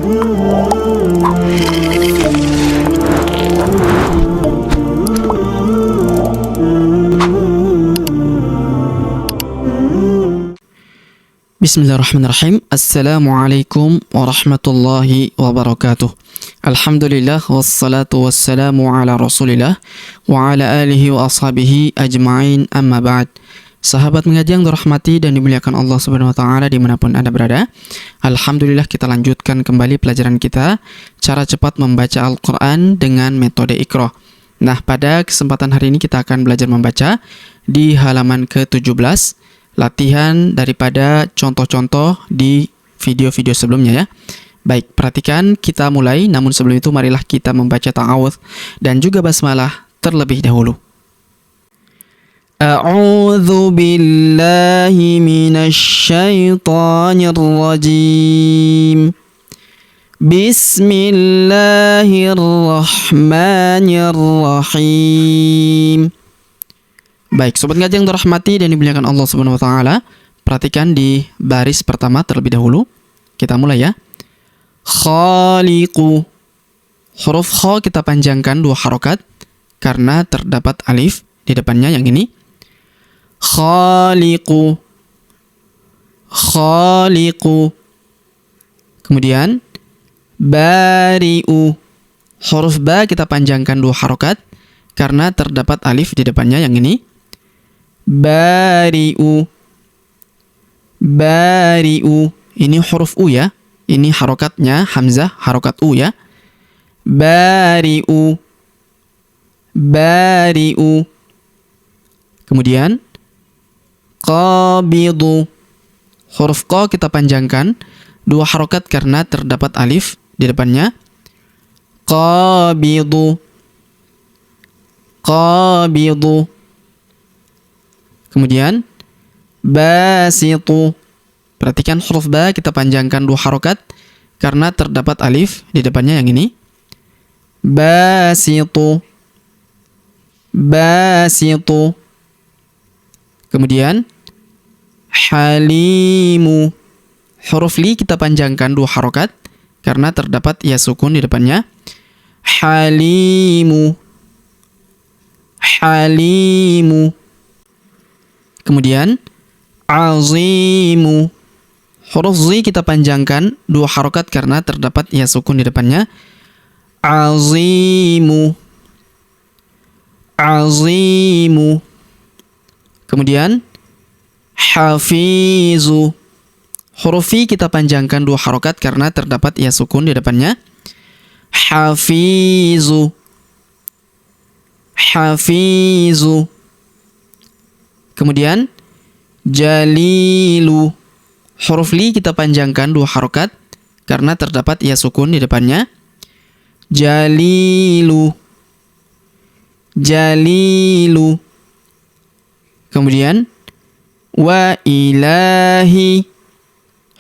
Bismillahirrahmanirrahim. Assalamualaikum warahmatullahi wabarakatuh. Alhamdulillah wassalatu wassalamu ala rasulillah wa ala alihi wa ashabihi ajma'in, amma ba'd. Sahabat mengaji yang dirahmati dan dimuliakan Allah Subhanahu wa taala dimanapun Anda berada. Alhamdulillah, kita lanjutkan kembali pelajaran kita, cara cepat membaca Al-Qur'an dengan metode Iqra. Nah, pada kesempatan hari ini kita akan belajar membaca di halaman ke-17, latihan daripada contoh-contoh di video-video sebelumnya ya. Baik, perhatikan, kita mulai. Namun sebelum itu marilah kita membaca ta'awudz dan juga basmalah terlebih dahulu. A'udzu billahi minasy syaithanir rajim. Bismillahirrahmanirrahim. Baik, sobat ngaji yang dirahmati dan dimuliakan Allah Subhanahu wa taala, perhatikan di baris pertama terlebih dahulu. Kita mulai ya. Khaliqu. Huruf kha kita panjangkan 2 harokat karena terdapat alif di depannya yang ini. Khaliqu. Khaliqu. Kemudian bari'u. Huruf ba kita panjangkan 2 harokat karena terdapat alif di depannya yang ini. Bari'u. Bari'u. Ini huruf u ya. Ini harokatnya hamzah, harokat u ya. Bari'u. Bari'u. Kemudian qabidu. Huruf qa kita panjangkan 2 harokat karena terdapat alif di depannya. Qabidu. Qabidu. Kemudian basitu. Perhatikan huruf ba kita panjangkan 2 harokat karena terdapat alif di depannya yang ini. Basitu. Basitu. Kemudian halimu. Huruf li kita panjangkan 2 harokat karena terdapat ya sukun di depannya. Halimu. Halimu. Kemudian azimu. Huruf zi kita panjangkan 2 harokat karena terdapat ya sukun di depannya. Azimu. Azimu. Kemudian hafizu. Huruf fi kita panjangkan 2 harokat karena terdapat ya sukun di depannya. Hafizu. Hafizu. Kemudian jalilu. Huruf li kita panjangkan 2 harokat karena terdapat ya sukun di depannya. Jalilu. Jalilu. Kemudian wa ilahi.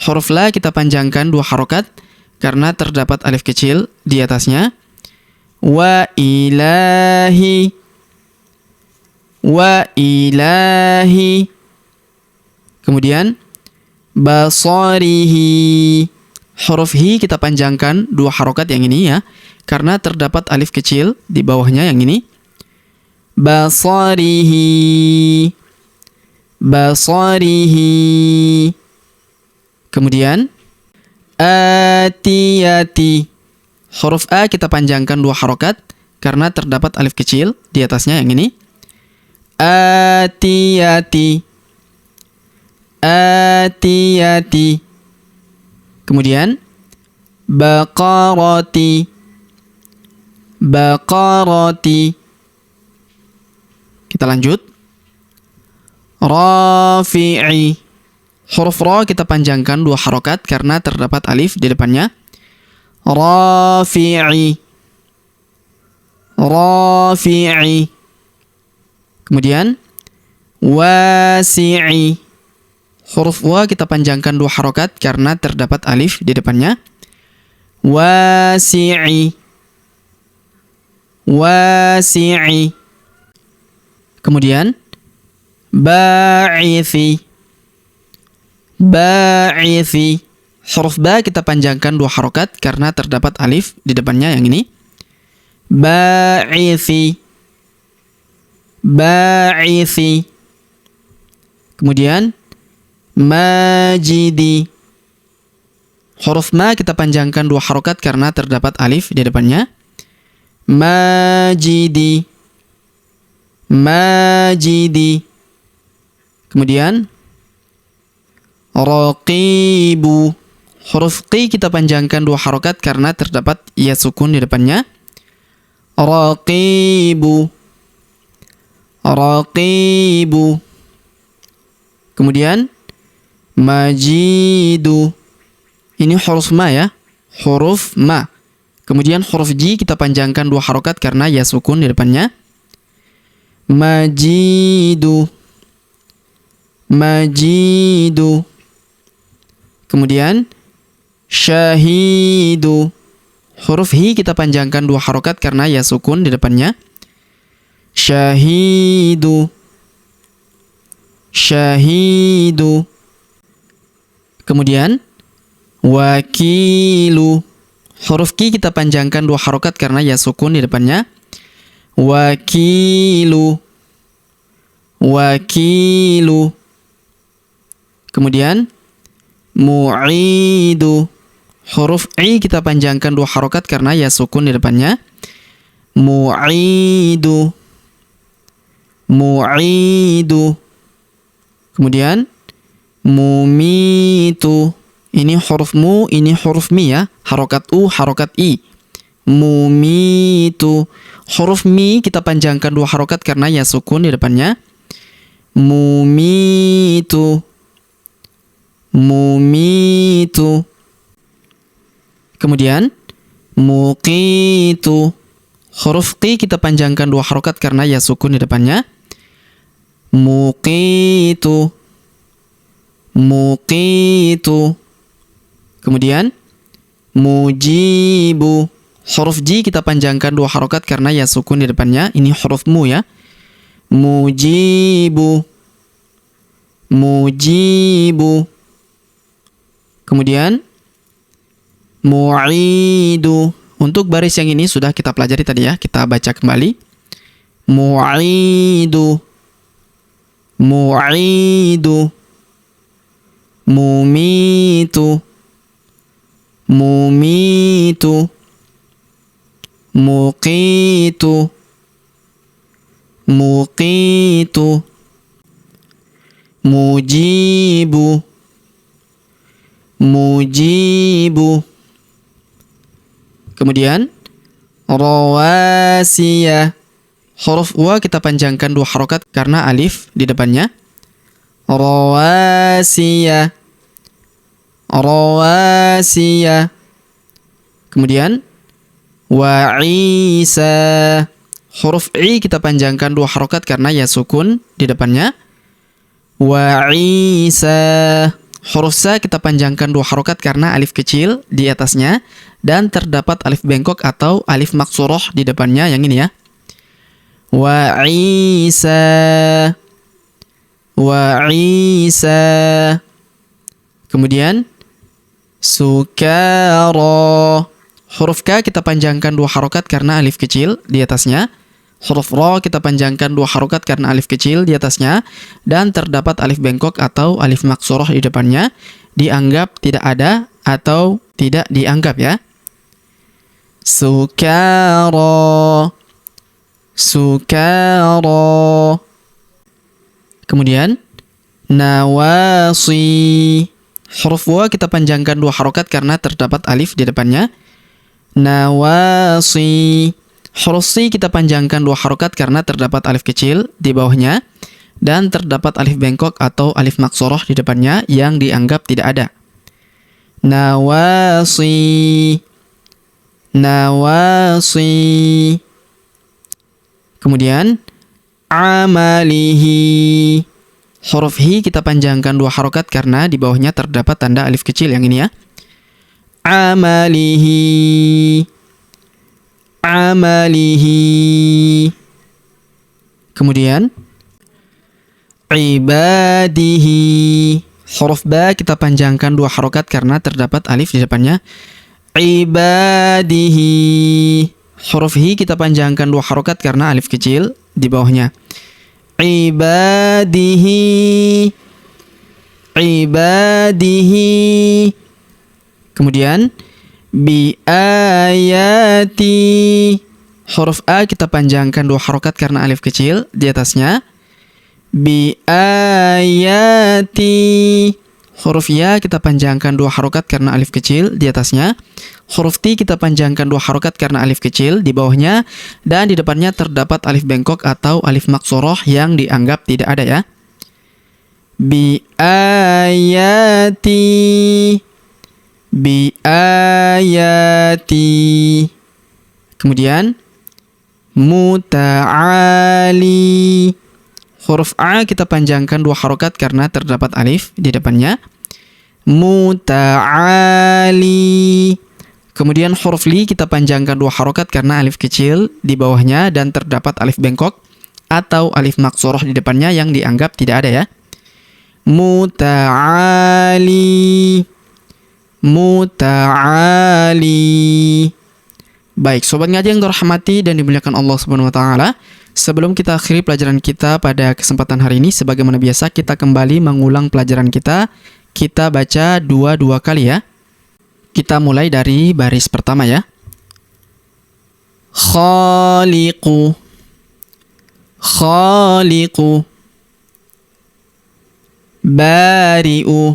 Huruf la kita panjangkan 2 harokat karena terdapat alif kecil di atasnya. Wa ilahi. Wa ilahi. Kemudian basarihi. Huruf hi kita panjangkan 2 harokat yang ini ya karena terdapat alif kecil di bawahnya yang ini. Basarihi. Basarihi. Kemudian atiyati. Huruf a kita panjangkan 2 harokat karena terdapat alif kecil di atasnya yang ini. Atiyati. Atiyati. Kemudian baqarati. Baqarati. Kita lanjut. Rafi'i. Huruf ra kita panjangkan 2 harokat karena terdapat alif di depannya. Rafi'i. Rafi'i. Kemudian wasi'i. Huruf wa kita panjangkan 2 harokat karena terdapat alif di depannya. Wasi'i. Wasi'i. Kemudian ba'ithi. Ba'ithi. Huruf ba kita panjangkan 2 harokat karena terdapat alif di depannya yang ini. Ba'ithi. Ba'ithi. Kemudian majidi. Huruf ma kita panjangkan 2 harokat karena terdapat alif di depannya. Majidi. Majidi. Kemudian raqibu. Huruf qi kita panjangkan 2 harokat karena terdapat ya sukun di depannya. Raqibu. Raqibu. Kemudian majidu. Ini huruf ma ya. Huruf ma. Kemudian huruf ji kita panjangkan 2 harokat karena ya sukun di depannya. Majidu. Majidu. Kemudian syahidu. Huruf hi kita panjangkan 2 harokat karena ya sukun di depannya. Syahidu. Syahidu. Kemudian wakilu. Huruf ki kita panjangkan 2 harokat karena ya sukun di depannya. Wakilu. Wakilu. Kemudian mu'idu. Huruf i kita panjangkan 2 harokat karena ya sukun di depannya. Mu'idu. Mu'idu. Kemudian mumitu. Ini huruf mu, ini huruf mi ya. Harokat u, harokat i. Mumitu. Huruf mi kita panjangkan 2 harokat karena ya sukun di depannya. Mumitu. Mumitu. Kemudian muqitu. Huruf qi kita panjangkan 2 harokat karena ya sukun di depannya. Muqitu. Muqitu. Kemudian mujibu. Huruf ji kita panjangkan 2 harokat karena ya sukun di depannya. Ini huruf mu ya. Mujibu. Mujibu. Kemudian mu'idu. Untuk baris yang ini sudah kita pelajari tadi ya. Kita baca kembali. Mu'idu. Mu'idu. Mumitu. Mumitu. Muqitu. Muqitu. Mujibu. Mujibu. Kemudian rawasiya. Huruf wa kita panjangkan 2 harokat karena alif di depannya. Rawasiya. Rawasiya. Kemudian wa Isa. Huruf i kita panjangkan 2 harokat karena ya sukun di depannya. Wa Isa. Huruf sa kita panjangkan 2 harokat karena alif kecil di atasnya dan terdapat alif bengkok atau alif maksuroh di depannya yang ini ya. Wa Isa. Wa Isa. Kemudian sukara. Huruf K kita panjangkan 2 harokat karena alif kecil di atasnya. Huruf Ra kita panjangkan 2 harokat karena alif kecil di atasnya. Dan terdapat alif bengkok atau alif maksuroh di depannya. Dianggap tidak ada atau tidak dianggap ya. Sukara. Sukara. Kemudian nawasi. Huruf wa kita panjangkan 2 harokat karena terdapat alif di depannya. Nawasi. Huruf si kita panjangkan 2 harokat karena terdapat alif kecil di bawahnya dan terdapat alif bengkok atau alif maksoroh di depannya yang dianggap tidak ada. Nawasi. Nawasi. Kemudian amalihi. Huruf hi kita panjangkan 2 harokat karena di bawahnya terdapat tanda alif kecil yang ini ya. Amalihi. Amalihi. Kemudian ibadihi. Huruf ba kita panjangkan 2 harokat karena terdapat alif di depannya. Ibadihi. Huruf hi kita panjangkan 2 harokat karena alif kecil di bawahnya. Ibadihi. Ibadihi. Kemudian bi ayati. Huruf a kita panjangkan 2 harokat karena alif kecil di atasnya. Bi ayati. Huruf ya kita panjangkan 2 harokat karena alif kecil di atasnya. Huruf ti kita panjangkan 2 harokat karena alif kecil di bawahnya. Dan di depannya terdapat alif bengkok atau alif maksoroh yang dianggap tidak ada ya. Bi ayati. Bi ayati. Kemudian muta'ali. Huruf a kita panjangkan 2 harokat karena terdapat alif di depannya. Muta'ali. Kemudian huruf li kita panjangkan 2 harokat karena alif kecil di bawahnya dan terdapat alif bengkok atau alif maksoroh di depannya yang dianggap tidak ada ya. Muta'ali. Muta'ali. Baik, sobat ngaji yang dirahmati dan dimuliakan Allah Subhanahu wa taala. Sebelum kita akhiri pelajaran kita pada kesempatan hari ini, sebagaimana biasa kita kembali mengulang pelajaran kita. Kita baca 2 kali ya. Kita mulai dari baris pertama ya. Khaliqu. Khaliqu. Bari'u.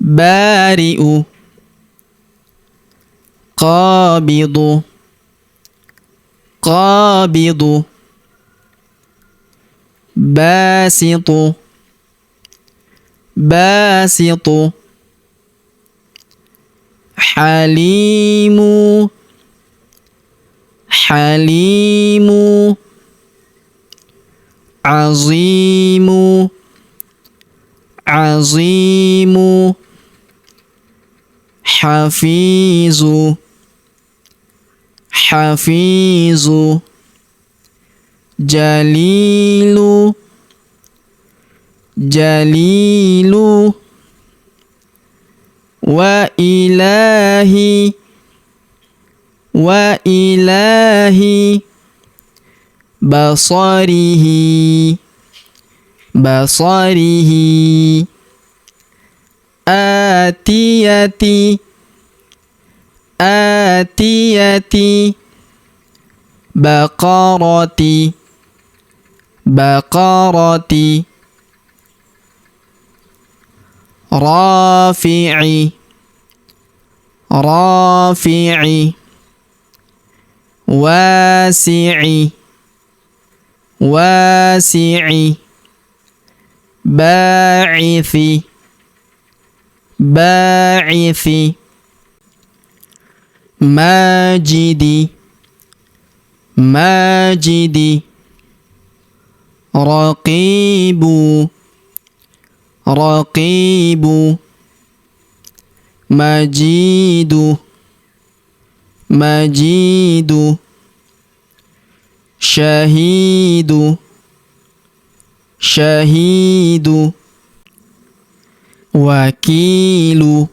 Bari'u. Qabidu. Qabidu. Basitu. Basitu. Halimu. Halimu. Azimu. Azimu. Hafizu. Hafizu. Jalilu. Jalilu. Wa ilahi. Wa ilahi. Basarihi. Basarihi. Atiyati. Atiyati. Baqarati. Baqarati. Rafi'i. Rafi'i. Wasi'i. Wasi'i. Ba'ithi. Ba'ithi. Majidi. Majidi. Raqibu. Raqibu. Majidu. Majidu. Syahidu. Syahidu. Wakilu.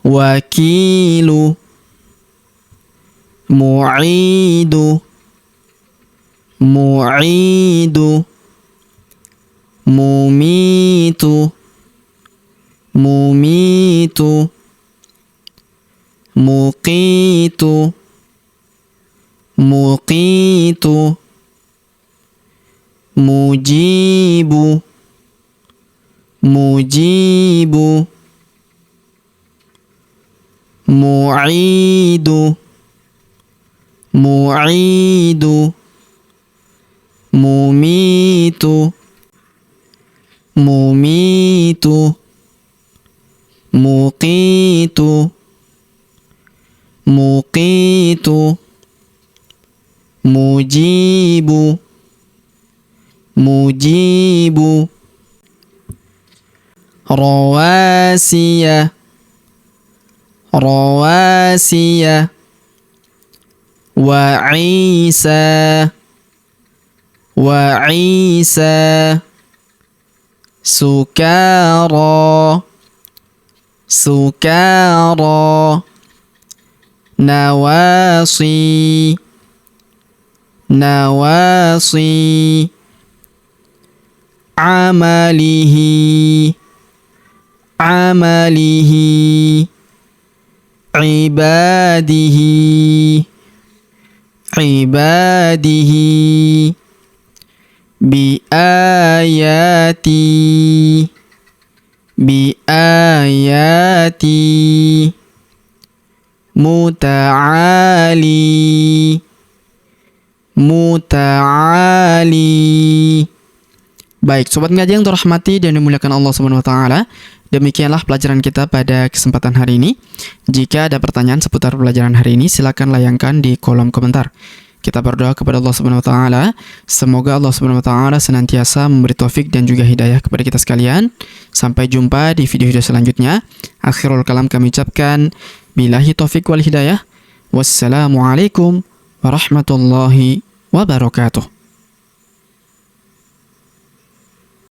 Wakilu. Mu'idu. Mu'idu. Mumitu. Mumitu. Muqitu. Muqitu. Mujibu. Mujibu. Mu'idu. Mu'idu. Mumitu. Mumitu. Muqitu. Muqitu. Mujibu. Mujibu. Rawasiya. Rawasiya. Wa Isa. Wa Isa. سكارى سكارى نواصي نواصي عمله عمله عباده عباده بآياتي بآياتي متعالي muta'ali. Baik, sobat ngaji yang dirahmati dan dimuliakan Allah Subhanahu wa taala, demikianlah pelajaran kita pada kesempatan hari ini. Jika ada pertanyaan seputar pelajaran hari ini, silakan layangkan di kolom komentar. Kita berdoa kepada Allah Subhanahu wa taala, semoga Allah Subhanahu wa taala senantiasa memberi taufik dan juga hidayah kepada kita sekalian. Sampai jumpa di video-video selanjutnya. Akhirul kalam kami ucapkan billahi taufik wal hidayah. Wassalamualaikum warahmatullahi wabarakatuh.